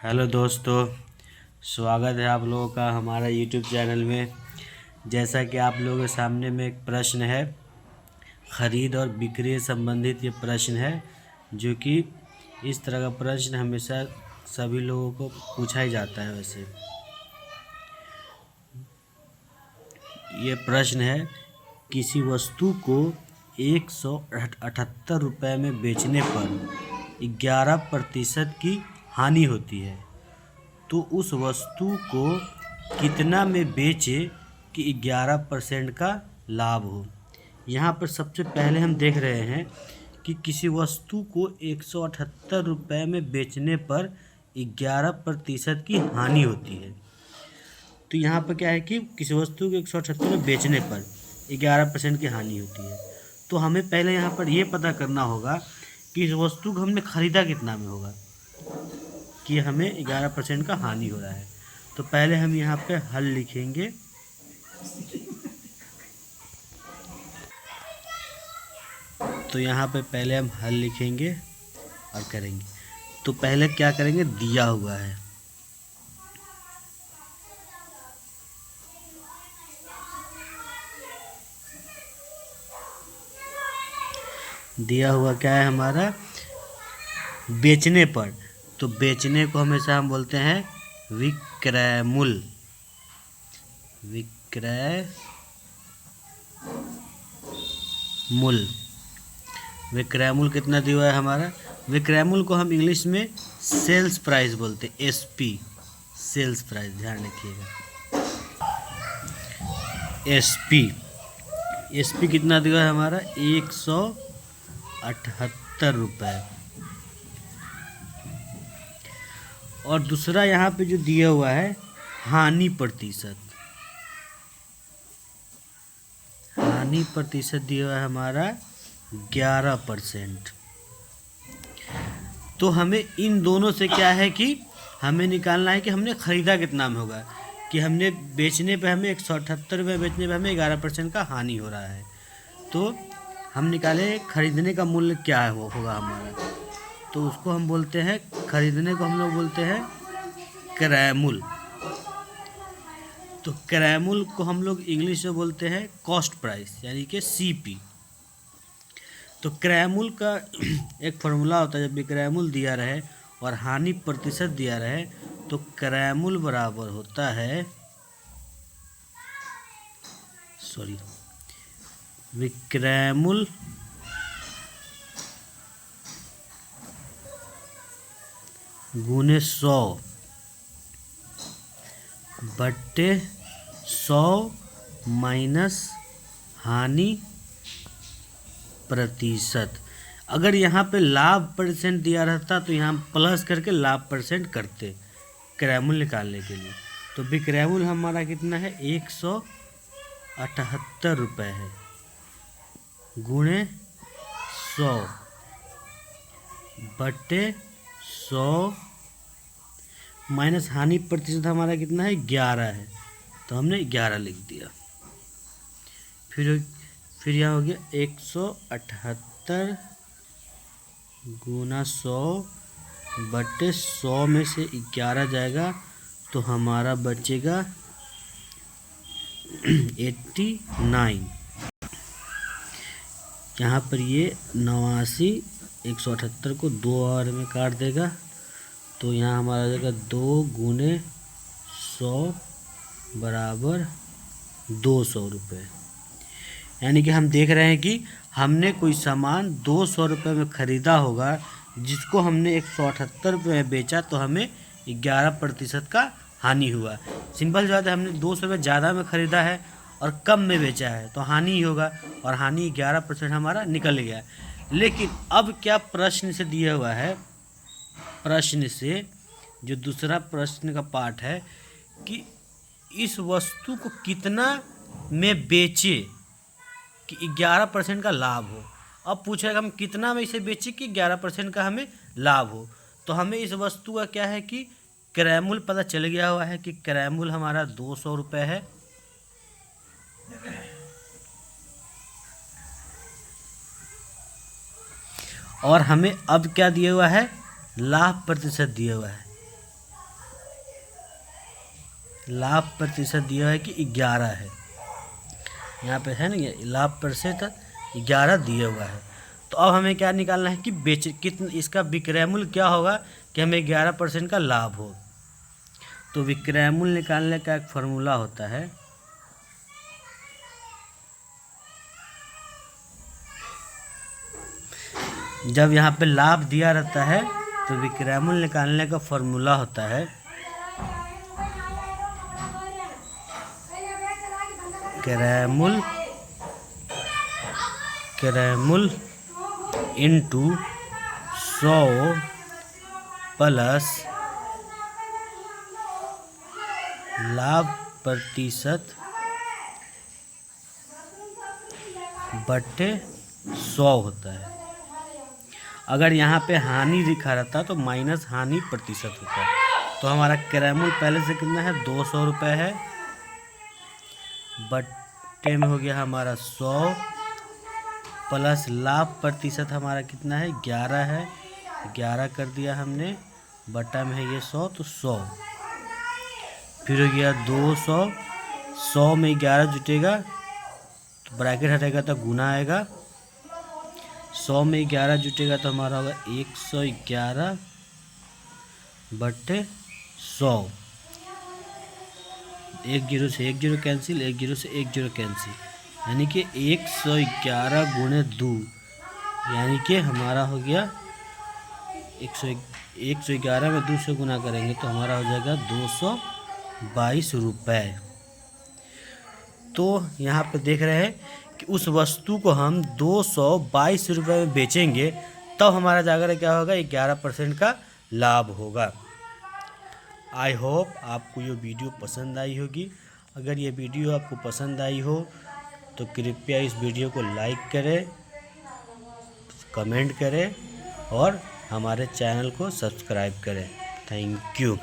Hello दोस्तों, स्वागत है आप लोगों का हमारा यूट्यूब चैनल में। जैसा कि आप लोगों के सामने में एक प्रश्न है, ख़रीद और बिक्री से संबंधित ये प्रश्न है, जो कि इस तरह का प्रश्न हमेशा सभी लोगों को पूछा ही जाता है। वैसे ये प्रश्न है, किसी वस्तु को 178 रुपये में बेचने पर 11% की हानि होती है, तो उस वस्तु को कितना में बेचे कि 11% का लाभ हो। यहाँ पर सबसे पहले हम देख रहे हैं कि किसी वस्तु को 178 रुपये में बेचने पर 11% की हानि होती है। तो यहाँ पर क्या है कि किसी वस्तु को 178 में बेचने पर 11% की हानि होती है। तो हमें पहले यहाँ पर ये पता करना होगा कि इस वस्तु को हमने ख़रीदा कितना में होगा कि हमें 11% का हानि हो रहा है। तो पहले हम यहाँ पे हल लिखेंगे। तो यहाँ पे पहले हम हल लिखेंगे और करेंगे। तो पहले क्या करेंगे, दिया हुआ है, दिया हुआ क्या है हमारा, बेचने पर। तो बेचने को हमेशा हम बोलते हैं विक्रय मूल्य। विक्रय मूल्य, विक्रय मूल्य कितना दिया हुआ है हमारा। विक्रय मूल्य को हम इंग्लिश में सेल्स प्राइस बोलते हैं, एसपी, सेल्स प्राइस, ध्यान रखिएगा। एसपी, एसपी कितना दिया हुआ है हमारा, 178 रुपये। और दूसरा यहाँ पे जो दिया हुआ है हानि प्रतिशत, हानि प्रतिशत दिया हुआ है हमारा 11%। तो हमें इन दोनों से क्या है कि हमें निकालना है कि हमने ख़रीदा कितना में होगा, कि हमने बेचने पे हमें 178 रुपये बेचने पे हमें 11% का हानि हो रहा है। तो हम निकाले खरीदने का मूल्य क्या है वो होगा हमारा। तो उसको हम बोलते हैं, खरीदने को हम लोग बोलते हैं क्रय मूल्य। तो क्रय मूल्य को हम लोग इंग्लिश में बोलते हैं कॉस्ट प्राइस, यानी कि सीपी। तो क्रय मूल्य का एक फॉर्मूला होता है, जब भी क्रय मूल्य दिया रहे और हानि प्रतिशत दिया रहे तो क्रय मूल्य बराबर होता है, विक्रय मूल्य गुने 100 बट्टे 100 माइनस हानि प्रतिशत। अगर यहाँ पे लाभ परसेंट दिया रहता तो यहाँ प्लस करके लाभ परसेंट करते क्रय मूल्य निकालने के लिए। तो विक्रय मूल्य हमारा कितना है, 178 रुपये है, गुणे 100 बट्टे 100 माइनस हानि प्रतिशत हमारा कितना है, 11 है। तो हमने 11 लिख दिया। फिर यह हो गया 178 गुना 100 बट्टे 100 में से 11 जाएगा तो हमारा बचेगा 89। यहाँ पर ये 89, 178 को 2 और में काट देगा तो यहाँ हमारा आ जाएगा 2 गुने 100 बराबर 200 रुपये। यानी कि हम देख रहे हैं कि हमने कोई सामान 200 रुपये में ख़रीदा होगा, जिसको हमने 178 रुपये में बेचा, तो हमें 11% का हानि हुआ। सिंपल सी बात है, हमने 200 रुपये ज़्यादा में ख़रीदा है और कम में बेचा है तो हानि ही होगा, और हानि 11% हमारा निकल गया। लेकिन अब क्या प्रश्न से दिया हुआ है, प्रश्न से जो दूसरा प्रश्न का पार्ट है कि इस वस्तु को कितना में बेचे कि 11% का लाभ हो। अब पूछेगा हम कितना में इसे बेचे कि 11% का हमें लाभ हो। तो हमें इस वस्तु का क्या है कि क्रय मूल्य पता चल गया हुआ है कि क्रय मूल्य हमारा 200 रुपये है, और हमें अब क्या दिया हुआ है, लाभ प्रतिशत दिया हुआ है लाभ प्रतिशत दिया है कि 11 है, यहाँ पे है ना, ये लाभ प्रतिशत 11 दिया हुआ है। तो अब हमें क्या निकालना है कि कितना इसका विक्रय मूल्य क्या होगा कि हमें 11% का लाभ हो। तो विक्रय मूल्य निकालने का एक फार्मूला होता है, जब यहाँ पे लाभ दिया रहता है तो विक्रय मूल्य निकालने का फार्मूला होता है क्रय मूल्य इंटू 100 प्लस लाभ प्रतिशत बट्टे 100 होता है। अगर यहाँ पे हानि लिखा रहता तो माइनस हानि प्रतिशत होता है। तो हमारा क्रय मूल्य पहले से कितना है, 200 रुपये है, बट्टे में हो गया हमारा 100 प्लस लाभ प्रतिशत हमारा कितना है, 11 है, 11 कर दिया हमने, बट्टा में है ये 100 तो 100, फिर हो गया 200, 100 में 11 जुटेगा तो ब्रैकेट हटेगा तो गुना आएगा, 100 में 11 जुटेगा तो हमारा होगा 111 बट्टे 100, 1 0 से 1 0 कैंसिल, 1 0 से 1 0 कैंसिल, यानी कि 111 गुणे 2, यानी कि हमारा हो गया 111 में 2 से गुना करेंगे तो हमारा हो जाएगा 222 रुपये। तो यहाँ पे देख रहे हैं कि उस वस्तु को हम 222 रुपये में बेचेंगे तब हमारा जाकर क्या होगा, 11% का लाभ होगा। आई होप आपको ये वीडियो पसंद आई होगी। अगर ये वीडियो आपको पसंद आई हो तो कृपया इस वीडियो को लाइक करें, कमेंट करें और हमारे चैनल को सब्सक्राइब करें। Thank you.